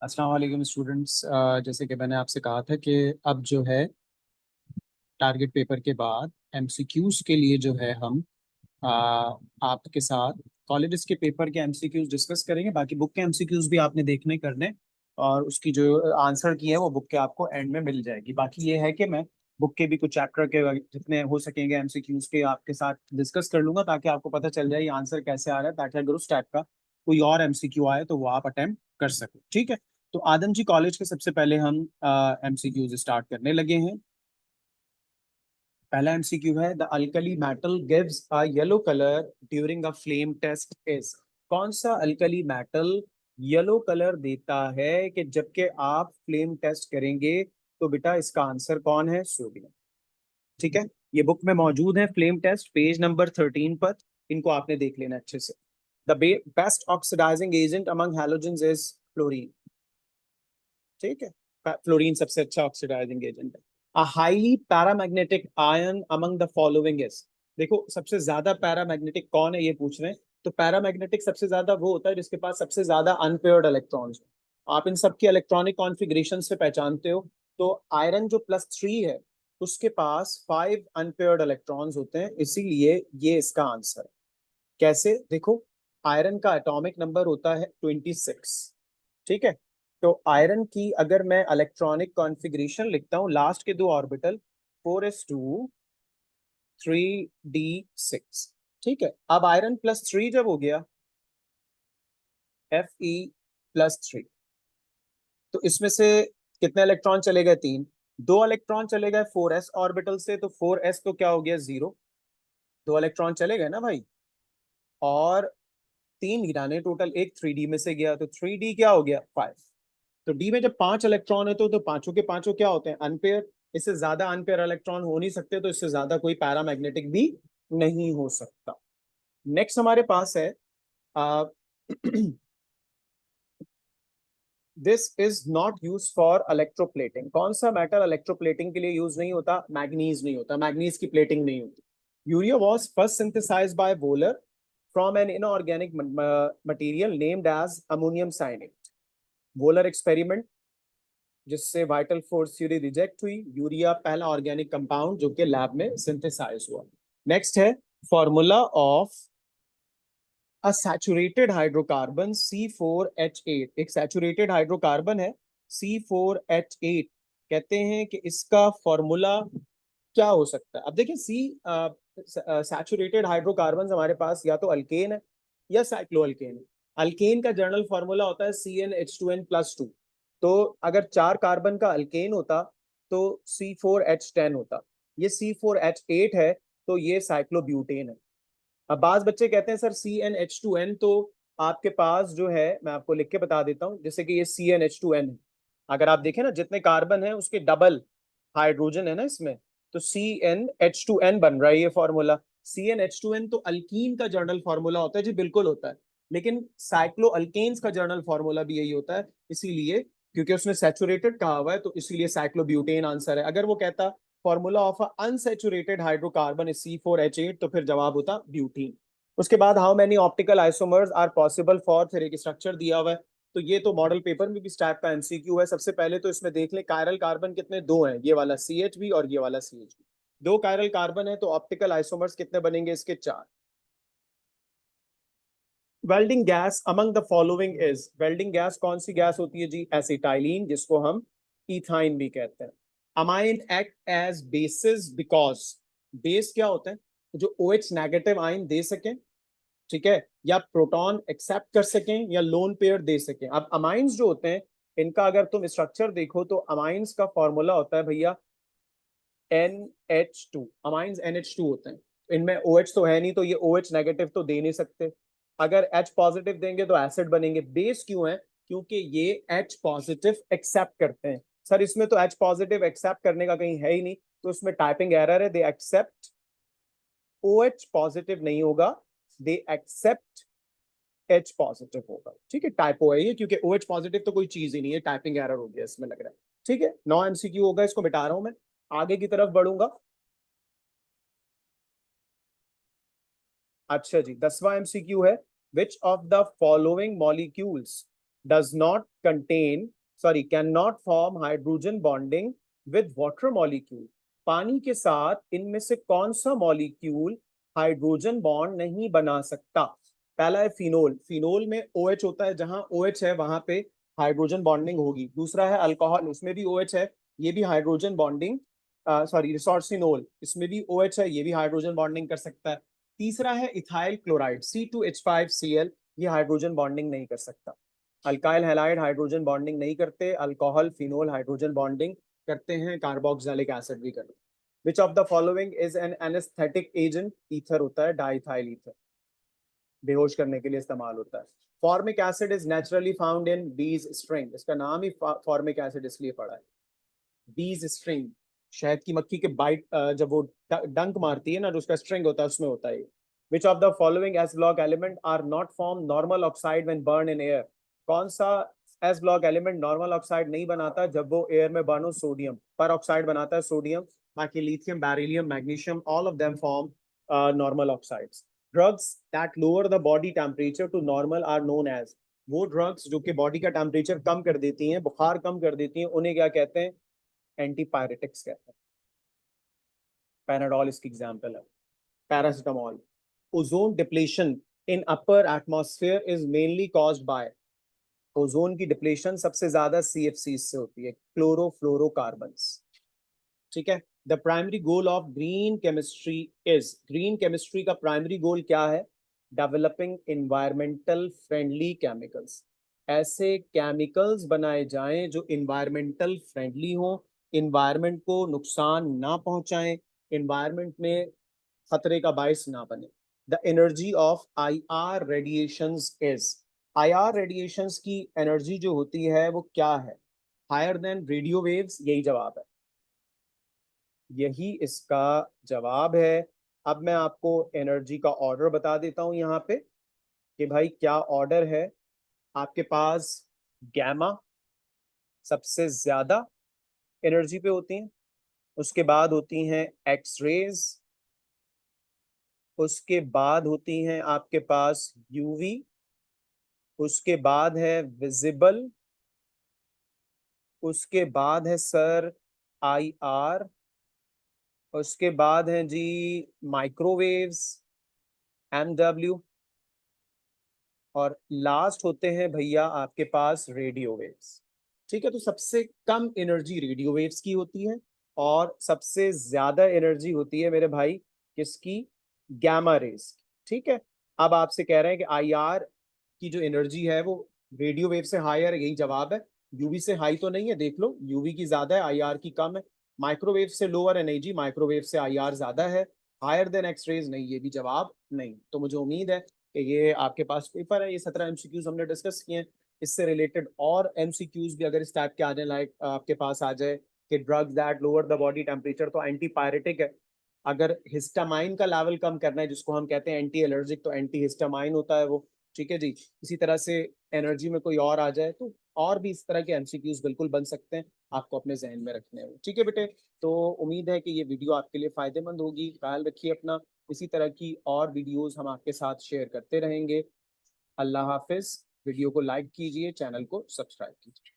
अस्सलाम वालेकुम स्टूडेंट्स। जैसे कि मैंने आपसे कहा था कि अब जो है टारगेट पेपर के बाद एमसीक्यूज के लिए जो है हम अ, आपके साथ कॉलेजेस के पेपर के एमसीक्यूज डिस्कस करेंगे। बाकी बुक के एमसीक्यूज भी आपने देखने करने, और उसकी जो आंसर की है वो बुक के आपको एंड में मिल जाएगी। बाकी ये है कि मैं बुक के भी कुछ चैप्टर के जितने हो सकेंगे एमसीक्यूज के आपके साथ डिस्कस कर लूंगा, ताकि आपको पता चल जाए ये आंसर कैसे आ रहा है, ताकि अगर उस टाइप का कोई और एमसीक्यू आए तो वो आप अटेम्प्ट कर सको। ठीक है, तो आदम जी कॉलेज के सबसे पहले हम एमसीक्यूज स्टार्ट करने लगे हैं। पहला एमसीक्यू है, the alkali metal gives a yellow colour during a flame test is. कौन सा अल्कली मेटल येलो कलर देता है कि जबकि आप फ्लेम टेस्ट करेंगे? तो बेटा इसका आंसर कौन है? सोडियम। ठीक है, ये बुक में मौजूद है, फ्लेम टेस्ट पेज नंबर 13 पर। इनको आपने देख लेना अच्छे से। The best oxidising agent among halogens is fluorine. ठीक है, फ्लोरीन सबसे अच्छा ऑक्सीडाइजिंग एजेंट है। A highly paramagnetic ion among the following is. देखो सबसे ज्यादा पैरामैग्नेटिक कौन है ये पूछ रहे हैं, तो पैरामैग्नेटिक सबसे ज्यादा वो होता है जिसके पास सबसे ज्यादा अनपेयर्ड इलेक्ट्रॉन्स हो। आप इन सबकी इलेक्ट्रॉनिक कॉन्फ़िगरेशन से पहचानते हो। तो आयरन जो +3 है उसके पास 5 अनपेयर्ड इलेक्ट्रॉन्स होते हैं, इसीलिए ये इसका आंसर है। कैसे देखो, आयरन का एटॉमिक नंबर होता है 26। ठीक है, तो आयरन की अगर मैं इलेक्ट्रॉनिक कॉन्फ़िगरेशन लिखता हूं, लास्ट के दो ऑर्बिटल 4s2 3d6। ठीक है, अब आयरन +3 जब हो गया Fe+3, तो इसमें से कितने इलेक्ट्रॉन चले गए? 3। दो इलेक्ट्रॉन चले गए 4s ऑर्बिटल से, तो 4s तो क्या हो गया? 0। दो इलेक्ट्रॉन चले गए ना भाई, और 3 गिराने टोटल, एक 3d में से गया, तो 3d क्या हो गया? 5। तो डी में जब 5 इलेक्ट्रॉन है तो पांचों के पांचों क्या होते हैं? अनपेयर। इससे ज्यादा अनपेयर इलेक्ट्रॉन हो नहीं सकते, तो इससे ज्यादा कोई पैरामैग्नेटिक भी नहीं हो सकता। नेक्स्ट हमारे पास है, this is not use for electroplating. कौन सा मेटल इलेक्ट्रोप्लेटिंग के लिए यूज नहीं होता? मैग्नीज नहीं होता, मैग्नीज की प्लेटिंग नहीं होती। Urea was first synthesised by Wohler from an inorganic material named as ammonium cyanate. Wohler experiment जिससे वाइटल फोर्स थ्योरी रिजेक्ट हुई, यूरिया पहला ऑर्गेनिक कंपाउंड जो कि लैब में सिंथेसाइज हुआ। नेक्स्ट है formula of a saturated hydrocarbon C4H8। एक saturated hydrocarbon है C4H8। कहते हैं कि इसका फॉर्मूला क्या हो सकता है? अब देखिए, सी सैचुरेटेड हाइड्रोकार्बन हमारे पास या तो अल्केन है या साइक्लो अल्केन है। अल्केन का जनरल फॉर्मूला होता है CnH2n+2। तो अगर 4 कार्बन का अल्केन होता तो C4H10 होता। ये C4H8 है, तो ये साइक्लोब्यूटेन है। अब बाज बच्चे कहते हैं सर CnH2n, तो आपके पास जो है, मैं आपको लिख के बता देता हूँ, जैसे कि ये CnH2n है। अगर आप देखें ना, जितने कार्बन है उसके डबल हाइड्रोजन है ना इसमें, तो CnH2n बन रहा है ये फॉर्मूला। CnH2n तो अल्कीन का जर्नल फॉर्मूला होता है जी, बिल्कुल होता है। लेकिन साइक्लो अल्केन्स का जर्नल फॉर्मूला भी यही होता है, इसीलिए क्योंकि उसने सैचुरेटेड कहा हुआ है, तो इसीलिए साइक्लोब्यूटेन आंसर है। अगर वो कहता formula of unsaturated hydrocarbon is C4H8, तो फिर जवाब होता ब्यूटीन। उसके बाद how many optical isomers are possible for, फिर एक स्ट्रक्चर दिया हुआ है। तो ये तो मॉडल पेपर में भी इस टाइप का एमसीक्यू है। सबसे पहले तो इसमें देख ले, कायरल कार्बन कितने? 2 हैं, ये वाला CH भी और ये वाला CH भी। 2 कायरल कार्बन है, तो ऑप्टिकल आइसोमर्स कितने बनेंगे इसके? 4। Welding gas among the following is. Welding gas कौन सी गैस होती है जी? एसिटाइलिन, जिसको हम इथाइन भी कहते हैं। Amine act as bases because, base क्या होते हैं? जो OH नेगेटिव आयन दे सकें, ठीक है, या प्रोटॉन एक्सेप्ट कर सकें, या लोन पेयर दे सकें। अब अमाइंस जो होते हैं, इनका अगर तुम स्ट्रक्चर देखो तो अमाइंस का फॉर्मूला होता है भैया NH2। अमाइंस NH2 होते हैं, तो इनमें OH तो है नहीं, तो ये OH नेगेटिव तो दे नहीं सकते। अगर H पॉजिटिव देंगे तो एसिड बनेंगे। बेस क्यों है? क्योंकि ये H पॉजिटिव एक्सेप्ट करते हैं। सर इसमें तो H पॉजिटिव एक्सेप्ट करने का कहीं है ही नहीं, तो इसमें टाइपिंग एरर है। दे एक्सेप्ट, OH पॉजिटिव नहीं होगा, दे एक्सेप्ट H पॉजिटिव होगा। ठीक है, टाइपो है ये, क्योंकि OH पॉजिटिव तो कोई चीज ही नहीं है, टाइपिंग एरर हो गया इसमें लग रहा है। ठीक है, 9 MCQ होगा, इसको मिटा रहा हूं मैं, आगे की तरफ बढ़ूंगा। अच्छा जी, 10वां MCQ है, which of the following molecules does not contain, sorry, cannot form hydrogen bonding with water molecule. पानी के साथ इनमें से कौन सा मॉलिक्यूल हाइड्रोजन बॉन्ड नहीं बना सकता? पहला है फिनोल, फिनोल में OH होता है, जहां OH है वहां पे हाइड्रोजन बॉन्डिंग होगी। दूसरा है अल्कोहल, उसमें भी OH है, ये भी हाइड्रोजन बॉन्डिंग, सॉरी रिसोर्सिनोल, इसमें भी OH है, ये भी हाइड्रोजन बॉन्डिंग कर सकता है। तीसरा है इथाइल क्लोराइड C2H5Cl, ये हाइड्रोजन बॉन्डिंग नहीं कर सकता। अल्काइल हैलाइड हाइड्रोजन बॉन्डिंग नहीं करते, अल्कोहल फिनोल हाइड्रोजन बॉन्डिंग करते हैं, कार्बोक्सिलिक एसिड भी करते हैं। विच of the following is an anaesthetic agent? Ether होता है, डाइथाइल ईथर, बेहोश करने के लिए इस्तेमाल होता है। Formic acid is naturally found in बीज स्ट्रिंग, इसका नाम ही फॉर्मिक एसिड इसलिए पड़ा है। बीज स्ट्रिंग, शहद की मक्खी के बाइट, जब वो डंक मारती है ना, जो उसका स्ट्रिंग होता है उसमें होता है। Which of the following s block element are not form normal oxide when burn in air? कौन सा s block element normal oxide नहीं बनाता जब वो एयर में बर्न हो? सोडियम पर ऑक्साइड बनाता है सोडियम, बाकी lithium, beryllium, magnesium, all of them form normal oxides. Drugs that lower the body temperature to normal are known as, वो ड्रग्स जो कि बॉडी का टेम्परेचर कम कर देती हैं, बुखार कम कर देती हैं, उन्हें क्या कहते हैं? एंटीपायरेटिक्स कहते हैं। पैनाडॉल इसकी एग्जांपल है, paracetamol. Ozone depletion in upper atmosphere is mainly caused by, ozone की डिप्लेशन सबसे ज्यादा CFCs से होती है, क्लोरोफ्लोरोकार्बन्स। ठीक है। The primary goal of green chemistry is, green chemistry का प्राइमरी गोल क्या है? डेवलपिंग इन्वायरमेंटल फ्रेंडली केमिकल्स, ऐसे केमिकल्स बनाए जाएं जो इन्वायरमेंटल फ्रेंडली हो, इन्वायरमेंट को नुकसान ना पहुंचाएं, इन्वायरमेंट में खतरे का बायस ना बने। The energy of IR radiations is, IR radiations की एनर्जी जो होती है वो क्या है? हायर देन रेडियो वेव्स, यही जवाब है, यही इसका जवाब है। अब मैं आपको एनर्जी का ऑर्डर बता देता हूं यहाँ पे कि भाई क्या ऑर्डर है। आपके पास गैमा सबसे ज्यादा एनर्जी पे होती हैं, उसके बाद होती हैं एक्स रेज, उसके बाद होती हैं आपके पास UV, उसके बाद है विजिबल, उसके बाद है सर IR, उसके बाद है जी माइक्रोवेव्स MW, और लास्ट होते हैं भैया आपके पास रेडियो वेव्स। ठीक है, तो सबसे कम एनर्जी रेडियो वेव्स की होती है और सबसे ज्यादा एनर्जी होती है मेरे भाई किसकी? Gamma rays. ठीक है, अब आपसे कह रहे हैं कि IR की जो एनर्जी है वो रेडियो वेव से हायर है, यही जवाब है। UV से हाई तो नहीं है, देख लो, UV की ज्यादा है, IR की कम है। माइक्रोवेव से लोअर है, नहीं जी, माइक्रोवेव से IR ज्यादा है। हायर देन एक्स रेज, नहीं, ये भी जवाब नहीं। तो मुझे उम्मीद है कि ये आपके पास पेपर है, ये 17 MCQs हमने डिस्कस किए हैं। इससे रिलेटेड और MCQs भी अगर इस टाइप के आ जाए, लाइक आपके पास आ जाए कि drugs that lower the body temperature, तो एंटीपायरेटिक है। अगर हिस्टामाइन का लेवल कम करना है, जिसको हम कहते हैं एंटी एलर्जिक, तो एंटी हिस्टामाइन होता है वो। ठीक है जी। इसी तरह से एनर्जी में कोई और आ जाए तो और भी इस तरह के MCQs बिल्कुल बन सकते हैं, आपको अपने जहन में रखने हैं। ठीक है बेटे, तो उम्मीद है कि ये वीडियो आपके लिए फायदेमंद होगी। ख्याल रखिए अपना, इसी तरह की और वीडियोस हम आपके साथ शेयर करते रहेंगे। अल्लाह हाफिज। वीडियो को लाइक कीजिए, चैनल को सब्सक्राइब कीजिए।